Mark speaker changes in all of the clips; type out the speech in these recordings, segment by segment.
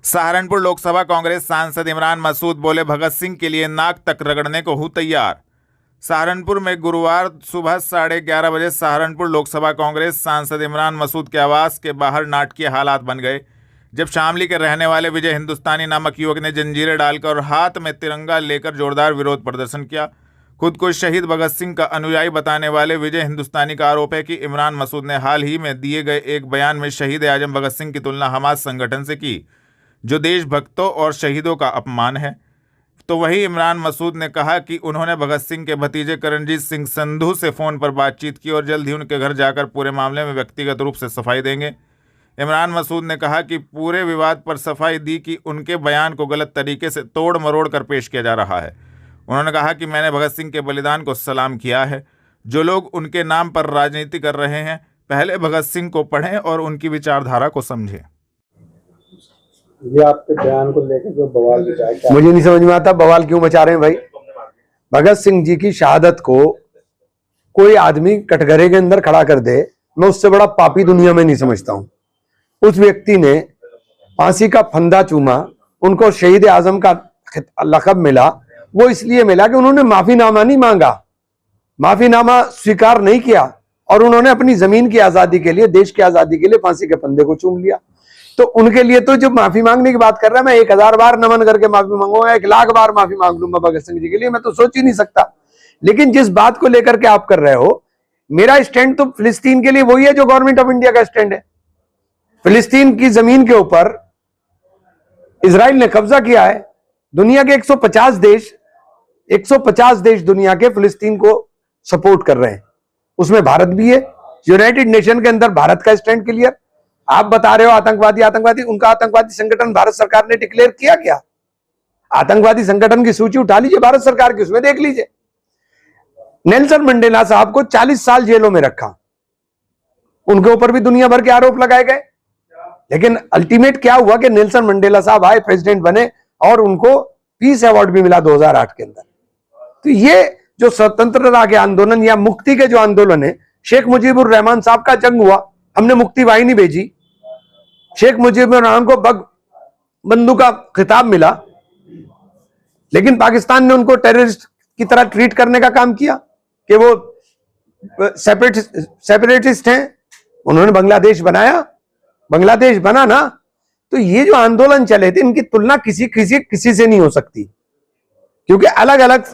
Speaker 1: सहारनपुर लोकसभा कांग्रेस सांसद इमरान मसूद बोले, भगत सिंह के लिए नाक तक रगड़ने को हूं तैयार। सहारनपुर में गुरुवार सुबह 11:30 बजे सहारनपुर लोकसभा कांग्रेस सांसद इमरान मसूद के आवास के बाहर नाटकीय हालात बन गए, जब शामली के रहने वाले विजय हिंदुस्तानी नामक युवक ने जंजीरें डालकर और हाथ में तिरंगा लेकर जोरदार विरोध प्रदर्शन किया। खुद को शहीद भगत सिंह का अनुयायी बताने वाले विजय हिंदुस्तानी का आरोप है कि इमरान मसूद ने हाल ही में दिए गए एक बयान में शहीद आजम भगत सिंह की तुलना हमास संगठन से की, जो देशभक्तों और शहीदों का अपमान है। तो वहीं इमरान मसूद ने कहा कि उन्होंने भगत सिंह के भतीजे करणजीत सिंह संधू से फ़ोन पर बातचीत की और जल्द ही उनके घर जाकर पूरे मामले में व्यक्तिगत रूप से सफाई देंगे। इमरान मसूद ने कहा कि पूरे विवाद पर सफाई दी कि उनके बयान को गलत तरीके से तोड़ मरोड़ कर पेश किया जा रहा है। उन्होंने कहा कि मैंने भगत सिंह के बलिदान को सलाम किया है। जो लोग उनके नाम पर राजनीति कर रहे हैं, पहले भगत सिंह को पढ़ें और उनकी विचारधारा को समझें।
Speaker 2: ये आपके बयान को लेकर जो बवाल मचा है,
Speaker 3: मुझे नहीं समझ में आता बवाल क्यों मचा रहे हैं भाई। भगत सिंह जी की शहादत को कोई आदमी कटघरे के अंदर खड़ा कर दे, मैं उससे बड़ा पापी दुनिया में नहीं समझता हूं। उस व्यक्ति ने फांसी का फंदा चूमा, उनको शहीद आजम का लक़ब मिला, वो इसलिए मिला कि उन्होंने माफीनामा नहीं मांगा, माफीनामा स्वीकार नहीं किया और उन्होंने अपनी जमीन की आजादी के लिए, देश की आजादी के लिए फांसी के फंदे को चूम लिया। तो उनके लिए तो जो माफी मांगने की बात कर रहा है, मैं 1000 बार नमन करके माफी मांगूंगा, 1,00,000 बार माफी मांग लूंगा भगत सिंह जी के लिए, मैं तो सोच ही नहीं सकता। लेकिन जिस बात को लेकर के आप कर रहे हो, मेरा स्टैंड तो फिलिस्तीन के लिए वही है जो गवर्नमेंट ऑफ इंडिया का स्टैंड है। फिलिस्तीन की जमीन के ऊपर इजराइल ने कब्जा किया है। दुनिया के 150 देश दुनिया के फिलिस्तीन को सपोर्ट कर रहे हैं, उसमें भारत भी है। यूनाइटेड नेशन के अंदर भारत का स्टैंड क्लियर। आप बता रहे हो आतंकवादी, उनका आतंकवादी संगठन भारत सरकार ने डिक्लेयर किया क्या? आतंकवादी संगठन की सूची उठा लीजिए भारत सरकार की, उसमें देख लीजिए। नेल्सन मंडेला साहब को 40 साल जेलों में रखा, उनके ऊपर भी दुनिया भर के आरोप लगाए गए, लेकिन अल्टीमेट क्या हुआ कि नेल्सन मंडेला साहब आए, प्रेसिडेंट बने और उनको पीस अवार्ड भी मिला 2008 के अंदर। तो ये जो स्वतंत्रता के आंदोलन या मुक्ति के जो आंदोलन है, शेख मुजीबुर रहमान साहब का जंग हुआ, हमने मुक्ति वाहिनी भेजी, शेख मुजीबुर रहमान को बंधु का खिताब मिला, लेकिन पाकिस्तान ने उनको टेररिस्ट की तरह ट्रीट करने का काम किया कि वो सेपरेटिस्ट हैं। उन्होंने बांग्लादेश बनाया, बांग्लादेश बना ना। तो ये जो आंदोलन चले थे, इनकी तुलना किसी से नहीं हो सकती, क्योंकि अलग अलग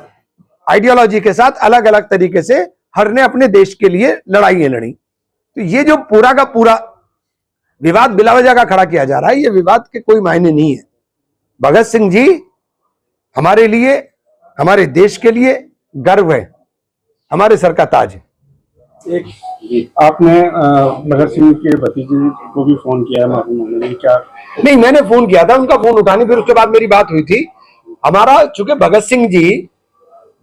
Speaker 3: आइडियोलॉजी के साथ अलग अलग तरीके से हर ने अपने देश के लिए लड़ाइयां लड़ी। तो ये जो पूरा का पूरा विवाद बिला वजह का खड़ा किया जा रहा है, ये विवाद के कोई मायने नहीं है। भगत सिंह जी हमारे लिए, हमारे देश के लिए गर्व है, हमारे सर का ताज है।
Speaker 2: एक आपने भगत सिंह के भतीजे को भी फोन किया है माफी मांगने, क्या?
Speaker 3: नहीं, मैंने फोन किया था, उनका फोन उठाने, फिर उसके बाद मेरी बात हुई थी। हमारा चूंकि भगत सिंह जी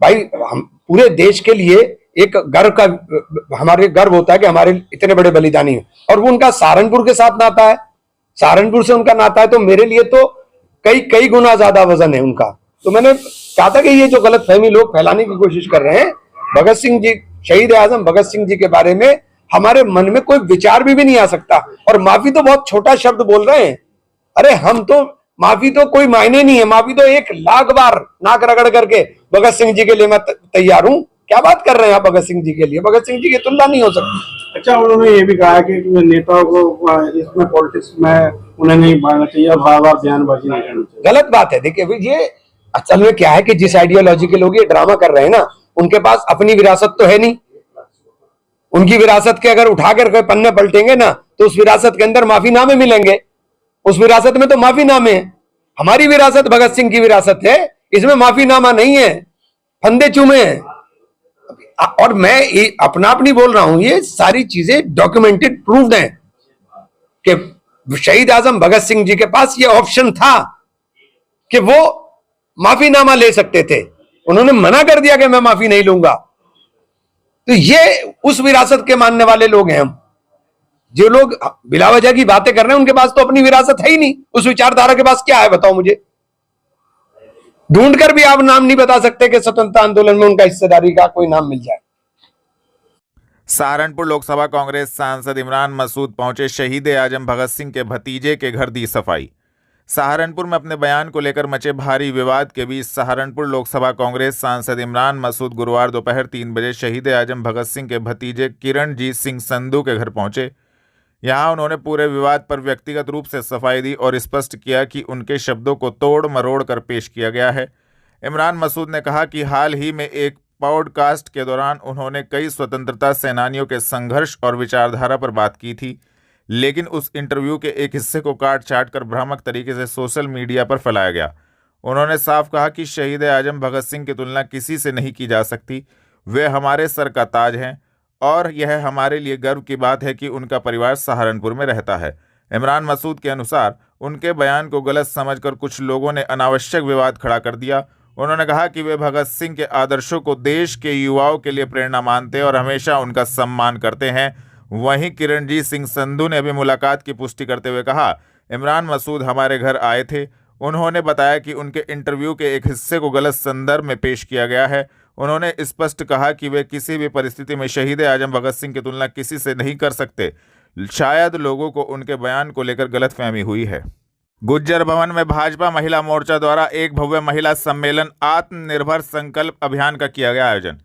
Speaker 3: भाई, हम पूरे देश के लिए एक गर्व का, हमारे गर्व होता है कि हमारे इतने बड़े बलिदानी हैं, और वो उनका सहारनपुर के साथ नाता है, सहारनपुर से उनका नाता है, तो मेरे लिए तो कई गुना ज्यादा वजन है उनका। तो मैंने कहा था कि ये जो गलतफहमी लोग फैलाने की कोशिश कर रहे हैं, भगत सिंह जी, शहीद आजम भगत सिंह जी के बारे में हमारे मन में कोई विचार भी नहीं आ सकता। और माफी तो बहुत छोटा शब्द बोल रहे हैं। अरे हम तो, माफी तो कोई मायने नहीं है, माफी तो 1,00,000 बार नाक रगड़ करके भगत सिंह जी के लिए मैं तैयार हूं। क्या बात कर रहे हैं आप भगत सिंह जी के लिए? भगत सिंह जी की तुलना नहीं हो सकती।
Speaker 2: अच्छा, उन्होंने ये भी कहा कि नेताओं को इसमें पॉलिटिक्स में उन्हें नहीं भागना चाहिए, बार बार बयानबाजी नहीं करनी चाहिए।
Speaker 3: गलत बात है। देखिए, ये असल में क्या है कि जिस आइडियोलॉजी के लोग ये ड्रामा कर रहे हैं ना, उनके पास अपनी विरासत तो है नहीं। उनकी विरासत के अगर उठाकर कोई पन्ने पलटेंगे ना, तो उस विरासत के अंदर माफीनामे मिलेंगे। उस विरासत में तो माफीनामे है। हमारी विरासत भगत सिंह की विरासत है, इसमें माफीनामा नहीं है, फंदे चूमे हैं। और मैं अपना आप नहीं बोल रहा हूं, ये सारी चीजें डॉक्यूमेंटेड प्रूव्ड हैं कि शहीद आजम भगत सिंह जी के पास ये ऑप्शन था कि वो माफीनामा ले सकते थे। उन्होंने मना कर दिया कि मैं माफी नहीं लूंगा। तो ये उस विरासत के मानने वाले लोग हैं हम। जो लोग बिला वजह की बातें कर रहे हैं, उनके पास तो अपनी विरासत है ही नहीं। उस विचारधारा के पास क्या है बताओ मुझे? ढूंढकर भी आप नाम नहीं बता सकते कि स्वतंत्रता आंदोलन में उनका हिस्सेदारी का कोई नाम मिल जाए।
Speaker 1: सहारनपुर लोकसभा कांग्रेस सांसद इमरान मसूद पहुंचे, शहीद आजम भगत सिंह के भतीजे के घर दी सफाई। सहारनपुर में अपने बयान को लेकर मचे भारी विवाद के बीच सहारनपुर लोकसभा कांग्रेस सांसद इमरान मसूद गुरुवार दोपहर 3 बजे शहीद आजम भगत सिंह के भतीजे किरणजीत सिंह संधू के घर पहुंचे। यहां उन्होंने पूरे विवाद पर व्यक्तिगत रूप से सफाई दी और स्पष्ट किया कि उनके शब्दों को तोड़ मरोड़ कर पेश किया गया है। इमरान मसूद ने कहा कि हाल ही में एक पॉडकास्ट के दौरान उन्होंने कई स्वतंत्रता सेनानियों के संघर्ष और विचारधारा पर बात की थी, लेकिन उस इंटरव्यू के एक हिस्से को काट छाट कर भ्रामक तरीके से सोशल मीडिया पर फैलाया गया। उन्होंने साफ कहा कि शहीद आजम भगत सिंह की तुलना किसी से नहीं की जा सकती। वे हमारे सर का ताज हैं और यह हमारे लिए गर्व की बात है कि उनका परिवार सहारनपुर में रहता है। इमरान मसूद के अनुसार उनके बयान को गलत समझकर कुछ लोगों ने अनावश्यक विवाद खड़ा कर दिया। उन्होंने कहा कि वे भगत सिंह के आदर्शों को देश के युवाओं के लिए प्रेरणा मानते और हमेशा उनका सम्मान करते हैं। वहीं किरणजीत सिंह संधू ने भी मुलाकात की पुष्टि करते हुए कहा, इमरान मसूद हमारे घर आए थे। उन्होंने बताया कि उनके इंटरव्यू के एक हिस्से को गलत संदर्भ में पेश किया गया है। उन्होंने स्पष्ट कहा कि वे किसी भी परिस्थिति में शहीद आजम भगत सिंह की तुलना किसी से नहीं कर सकते। शायद लोगों को उनके बयान को लेकर गलतफहमी हुई है। गुज्जर भवन में भाजपा महिला मोर्चा द्वारा एक भव्य महिला सम्मेलन आत्मनिर्भर संकल्प अभियान का किया गया आयोजन।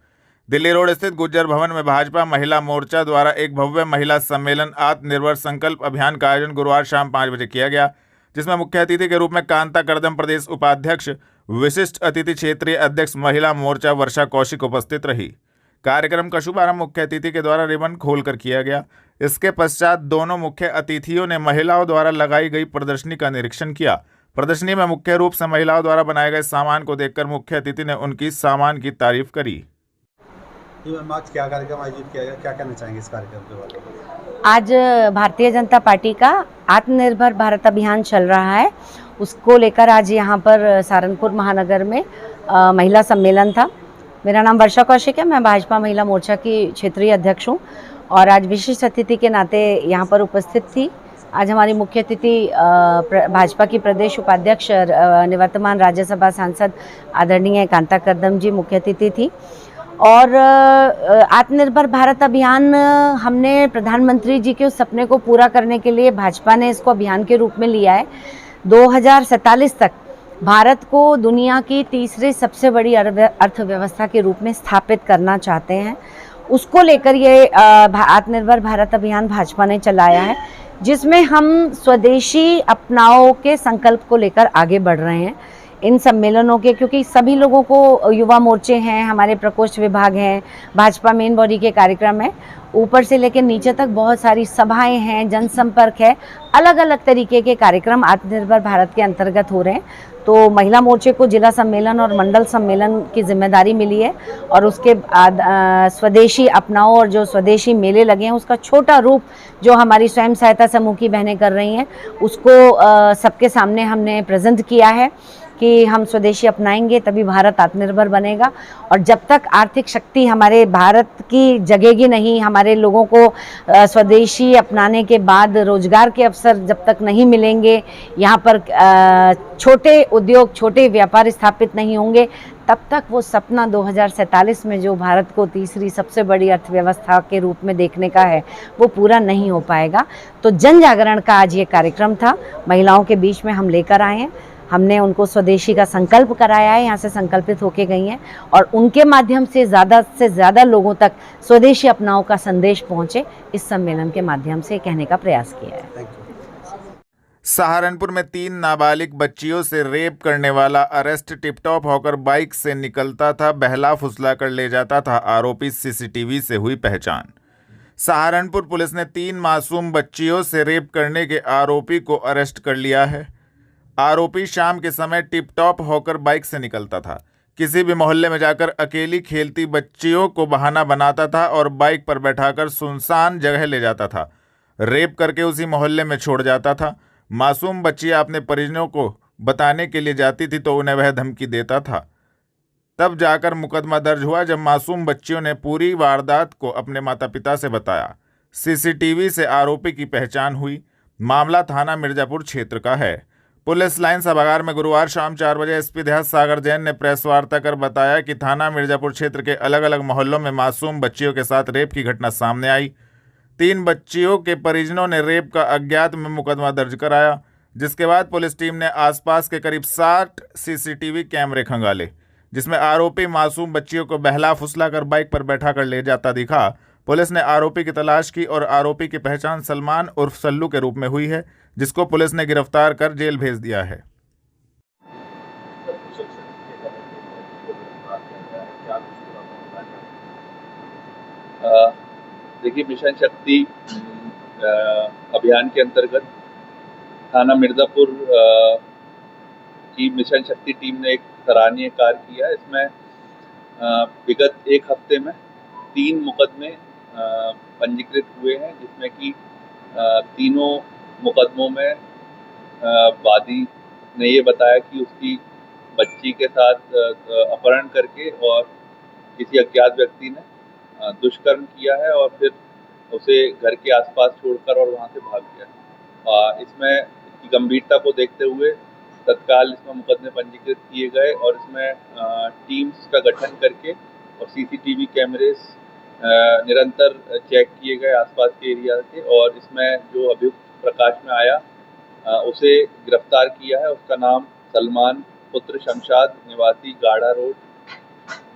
Speaker 1: दिल्ली रोड स्थित गुज्जर भवन में भाजपा महिला मोर्चा द्वारा एक भव्य महिला सम्मेलन आत्मनिर्भर संकल्प अभियान का आयोजन गुरुवार शाम 5 बजे किया गया, जिसमें मुख्य अतिथि के रूप में कांता करदम प्रदेश उपाध्यक्ष, विशिष्ट अतिथि क्षेत्रीय अध्यक्ष महिला मोर्चा वर्षा कौशिक उपस्थित रही। कार्यक्रम का शुभारंभ मुख्य अतिथि के द्वारा रिबन खोलकर किया गया। इसके पश्चात दोनों मुख्य अतिथियों ने महिलाओं द्वारा लगाई गई प्रदर्शनी का निरीक्षण किया। प्रदर्शनी में मुख्य रूप से महिलाओं द्वारा बनाए गए सामान को देखकर मुख्य अतिथि ने उनकी सामान की तारीफ करी।
Speaker 4: आज क्या कार्यक्रम आयोजित किया गया, क्या कहना चाहेंगे इस कार्यक्रम के बारे में?
Speaker 5: आज भारतीय जनता पार्टी का आत्मनिर्भर भारत अभियान चल रहा है, उसको लेकर आज यहाँ पर सहारनपुर महानगर में महिला सम्मेलन था। मेरा नाम वर्षा कौशिक है, मैं भाजपा महिला मोर्चा की क्षेत्रीय अध्यक्ष हूँ और आज विशिष्ट अतिथि के नाते यहाँ पर उपस्थित थी। आज हमारी मुख्य अतिथि भाजपा की प्रदेश उपाध्यक्ष निवर्तमान राज्यसभा सांसद आदरणीय कांता करदम जी मुख्य अतिथि थी। और आत्मनिर्भर भारत अभियान हमने प्रधानमंत्री जी के उस सपने को पूरा करने के लिए भाजपा ने इसको अभियान के रूप में लिया है। 2047 तक भारत को दुनिया की तीसरी सबसे बड़ी अर्थव्यवस्था के रूप में स्थापित करना चाहते हैं। उसको लेकर ये आत्मनिर्भर भारत अभियान भाजपा ने चलाया है, जिसमें हम स्वदेशी अपनाओ के संकल्प को लेकर आगे बढ़ रहे हैं। इन सम्मेलनों के, क्योंकि सभी लोगों को युवा मोर्चे हैं, हमारे प्रकोष्ठ विभाग हैं, भाजपा मेन बॉडी के कार्यक्रम है, ऊपर से लेकर नीचे तक बहुत सारी सभाएं हैं, जनसंपर्क है, अलग अलग तरीके के कार्यक्रम आत्मनिर्भर भारत के अंतर्गत हो रहे हैं। तो महिला मोर्चे को जिला सम्मेलन और मंडल सम्मेलन की जिम्मेदारी मिली है और उसके बाद स्वदेशी अपनाओ और जो स्वदेशी मेले लगे हैं उसका छोटा रूप जो हमारी स्वयं सहायता समूह की बहनें कर रही हैं उसको सबके सामने हमने प्रेजेंट किया है कि हम स्वदेशी अपनाएंगे तभी भारत आत्मनिर्भर बनेगा। और जब तक आर्थिक शक्ति हमारे भारत की जगेगी नहीं, हमारे लोगों को स्वदेशी अपनाने के बाद रोजगार के अवसर जब तक नहीं मिलेंगे, यहाँ पर छोटे उद्योग, छोटे व्यापार स्थापित नहीं होंगे, तब तक वो सपना 2047 में जो भारत को तीसरी सबसे बड़ी अर्थव्यवस्था के रूप में देखने का है वो पूरा नहीं हो पाएगा। तो जन जागरण का आज ये कार्यक्रम था, महिलाओं के बीच में हम लेकर आए हैं। हमने उनको स्वदेशी का संकल्प कराया है, यहाँ से संकल्पित होके गई हैं और उनके माध्यम से ज़्यादा लोगों तक स्वदेशी अपनाओं का संदेश पहुँचे, इस सम्मेलन के माध्यम से कहने का प्रयास किया है।
Speaker 1: सहारनपुर में 3 नाबालिग बच्चियों से रेप करने वाला अरेस्ट टिपटॉप होकर बाइक से निकलता था, बहला फुसला कर ले जाता था। आरोपी सीसीटीवी से हुई पहचान। सहारनपुर पुलिस ने 3 मासूम बच्चियों से रेप करने के आरोपी को अरेस्ट कर लिया है। आरोपी शाम के समय टिपटॉप होकर बाइक से निकलता था, किसी भी मोहल्ले में जाकर अकेली खेलती बच्चियों को बहाना बनाता था और बाइक पर बैठाकर सुनसान जगह ले जाता था, रेप करके उसी मोहल्ले में छोड़ जाता था। मासूम बच्चियां अपने परिजनों को बताने के लिए जाती थी तो उन्हें वह धमकी देता था। तब जाकर मुकदमा दर्ज हुआ जब मासूम बच्चियों ने पूरी वारदात को अपने माता पिता से बताया। सीसीटीवी से आरोपी की पहचान हुई। मामला थाना मिर्जापुर क्षेत्र का है। पुलिस लाइन सभागार में गुरुवार शाम 4 बजे एसपी देहात सागर जैन ने प्रेस वार्ता कर बताया कि थाना मिर्जापुर क्षेत्र के अलग अलग मोहल्लों में मासूम बच्चियों के साथ रेप की घटना सामने आई। 3 बच्चियों के परिजनों ने रेप का अज्ञात में मुकदमा दर्ज कराया। जिसके बाद पुलिस टीम ने आसपास के करीब 60 सीसीटीवी कैमरे खंगाले, जिसमें आरोपी मासूम बच्चियों को बहला फुसला कर बाइक पर बैठा कर ले जाता दिखा। पुलिस ने आरोपी की तलाश की और आरोपी की पहचान सलमान उर्फ सल्लू के रूप में हुई है, जिसको पुलिस ने गिरफ्तार कर जेल भेज दिया है।
Speaker 6: देखिए, मिशन शक्ति अभियान के अंतर्गत थाना मिर्जापुर की मिशन शक्ति टीम ने एक सराहनीय कार्य किया। इसमें विगत एक हफ्ते में 3 मुकदमे पंजीकृत हुए हैं, जिसमें कि तीनों मुकदमों में वादी ने ये बताया कि उसकी बच्ची के साथ अपहरण करके और किसी अज्ञात व्यक्ति ने दुष्कर्म किया है और फिर उसे घर के आसपास छोड़कर और वहां से भाग गया। इसमें इसकी गंभीरता को देखते हुए तत्काल इसमें मुकदमे पंजीकृत किए गए और इसमें टीम्स का गठन करके और सीसीटीवी कैमरेस निरंतर चेक किए गए आसपास के एरिया के, और इसमें जो अभियुक्त प्रकाश में आया उसे गिरफ्तार किया है। उसका नाम सलमान पुत्र शमशाद निवासी गाढ़ा रोड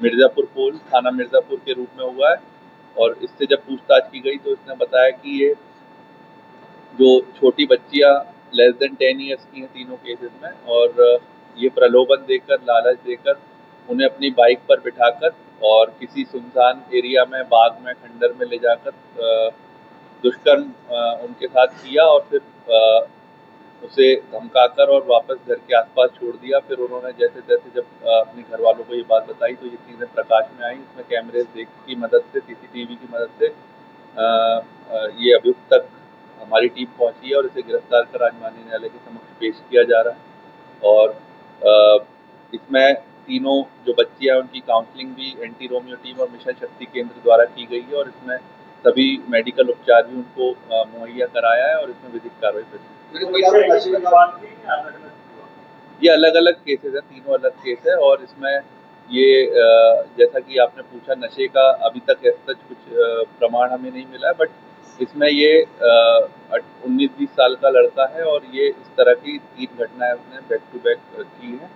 Speaker 6: मिर्जापुर पोल थाना मिर्जापुर के रूप में हुआ है। और इससे जब पूछताछ की गई तो इसने बताया कि ये जो छोटी बच्चियां लेस देन 10 ईयर्स की हैं तीनों केसेस में, और ये प्रलोभन देकर लालच देकर उन्हें अपनी बाइक पर बिठाकर और किसी सुनसान एरिया में बाग में खंडर में ले जाकर दुष्कर्म उनके साथ किया और फिर उसे धमकाकर और वापस घर के आसपास छोड़ दिया। फिर उन्होंने जैसे जैसे जब अपने घर वालों को ये बात बताई तो ये चीज़ें प्रकाश में आई। इसमें कैमरे की मदद से, सीसीटीवी की मदद से ये अभियुक्त तक हमारी टीम पहुंची है और इसे गिरफ्तार कर आज माननीय न्यायालय के समक्ष पेश किया जा रहा है। और इसमें तीनों जो बच्चियां उनकी काउंसलिंग भी एंटी रोमियो टीम और मिशन शक्ति केंद्र द्वारा की गई है और इसमें सभी मेडिकल उपचार भी उनको मुहैया कराया है और इसमें विधिक कार्रवाई कर। ये अलग अलग केसेस है, तीनों अलग केस है और इसमें ये जैसा कि आपने पूछा, नशे का अभी तक ऐसा कुछ प्रमाण हमें नहीं मिला है, बट इसमें ये 19-20 साल का लड़का है और ये इस तरह की 3 घटनाएं उसने बैक टू बैक की हैं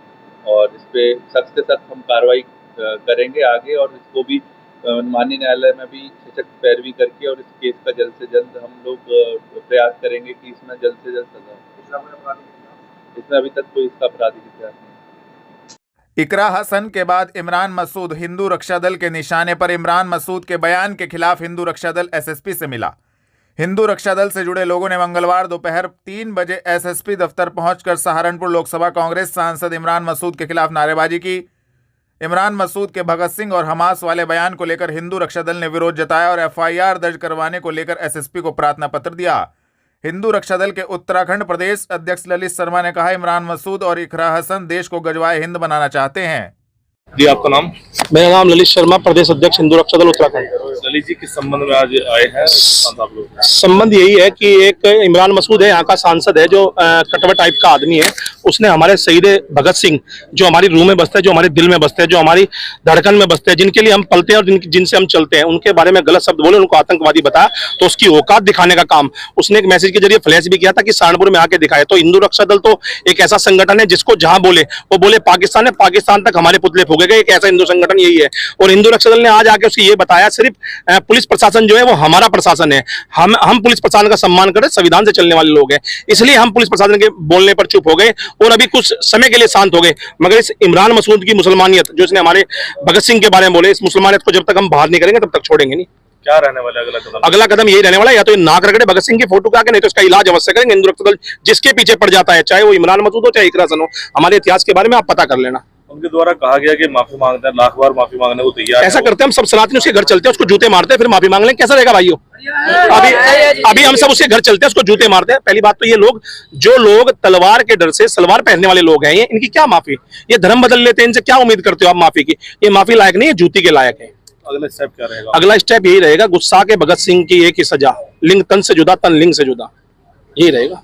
Speaker 6: और इस पे सख्त से सख्त हम कार्रवाई करेंगे आगे और इसको भी माननीय न्यायालय में भी सशक्त पैरवी करके और इस केस का जल्द से जल्द हम लोग प्रयास करेंगे कि इसमें जल्द से जल्द सजा। इसमें अभी तक कोई इसका आपराधिक इतिहास नहीं।
Speaker 1: इकरा हसन के बाद इमरान मसूद हिंदू रक्षा दल के निशाने पर। इमरान मसूद के बयान के खिलाफ हिंदू रक्षा दल एसएसपी से मिला। हिंदू रक्षा दल से जुड़े लोगों ने मंगलवार दोपहर 3 बजे एसएसपी दफ्तर पहुंचकर सहारनपुर लोकसभा कांग्रेस सांसद इमरान मसूद के खिलाफ नारेबाजी की। इमरान मसूद के भगत सिंह और हमास वाले बयान को लेकर हिंदू रक्षा दल ने विरोध जताया और एफआईआर दर्ज करवाने को लेकर एसएसपी को प्रार्थना पत्र दिया। हिंदू रक्षा दल के उत्तराखंड प्रदेश अध्यक्ष ललित शर्मा ने कहा, इमरान मसूद और इकरा हसन देश को गजवाए हिंद बनाना चाहते हैं।
Speaker 7: जी, आपका नाम?
Speaker 8: मेरा नाम ललित शर्मा, प्रदेश अध्यक्ष हिंदू रक्षा दल उत्तराखंड।
Speaker 7: ललित जी, किस संबंध में आज आए हैं आप लोग?
Speaker 8: संबंध यही है कि एक इमरान मसूद है, यहाँ का सांसद है, जो कटवा टाइप का आदमी है। उसने हमारे शहीद भगत सिंह, जो हमारी रूह में बसते हैं, जो हमारे दिल में बसते हैं, जो हमारी धड़कन में बसते हैं, जिनके लिए हम पलते हैं और जिनसे हम चलते हैं, उनके बारे में गलत शब्द बोले, उनको आतंकवादी बताया। तो उसकी औकात दिखाने का काम उसने एक मैसेज के जरिए फ्लैश भी किया था कि सहारनपुर में आके दिखाए। तो हिंदू रक्षा दल तो एक ऐसा संगठन है जिसको जहां बोले वो बोले पाकिस्तान है, पाकिस्तान तक हमारे पुतले फूकेगा। एक ऐसा हिंदू संगठन यही है। और हिंदू रक्षा दल ने आज आके उसको ये बताया, सिर्फ पुलिस प्रशासन जो है वो हमारा प्रशासन है, हम पुलिस प्रशासन का सम्मान करें, संविधान से चलने वाले लोग हैं, इसलिए हम पुलिस प्रशासन के बोलने पर चुप हो गए और अभी कुछ समय के लिए शांत हो गए। मगर इस इमरान मसूद की मुसलमानियत जो इसने हमारे भगत सिंह के बारे में बोले, इस मुसलमानियत को जब तक हम बाहर नहीं करेंगे तब तक छोड़ेंगे नहीं।
Speaker 7: क्या रहने वाला अगला कदम?
Speaker 8: अगला कदम यही रहने वाला है, या तो ये नाक रगड़े भगत सिंह की फोटो के आगे, नहीं तो इसका इलाज अवश्य करेंगे। हिंदू रक्षा दल जिसके पीछे पड़ जाता है, चाहे वो इमरान मसूद हो चाहे इकरा हसन हो, हमारे इतिहास के बारे में आप पता कर लेना।
Speaker 7: उनके द्वारा कहा गया कि माफी मांगते हैं, लाख बार माफी मांगने को तैयार है।
Speaker 8: ऐसा करते हैं हम सब सनातनी, उसके घर चलते हैं, उसको जूते मारते हैं, फिर माफी मांग लें। कैसा रहेगा भाइयों? अभी हम सब उसके घर चलते हैं, उसको जूते मारते हैं। पहली बात तो ये लोग, जो लोग तलवार के डर से सलवार पहनने वाले लोग हैं, ये इनकी क्या माफी? ये धर्म बदल लेते हैं, इनसे क्या उम्मीद करते हो आप माफी की? ये माफी लायक नहीं है, जूती के लायक है।
Speaker 7: अगला स्टेप क्या रहेगा?
Speaker 8: अगला स्टेप यही रहेगा, गुस्सा के भगत सिंह की एक ही सजा, लिंग तन से जुदा, तन लिंग से जुदा, यही रहेगा।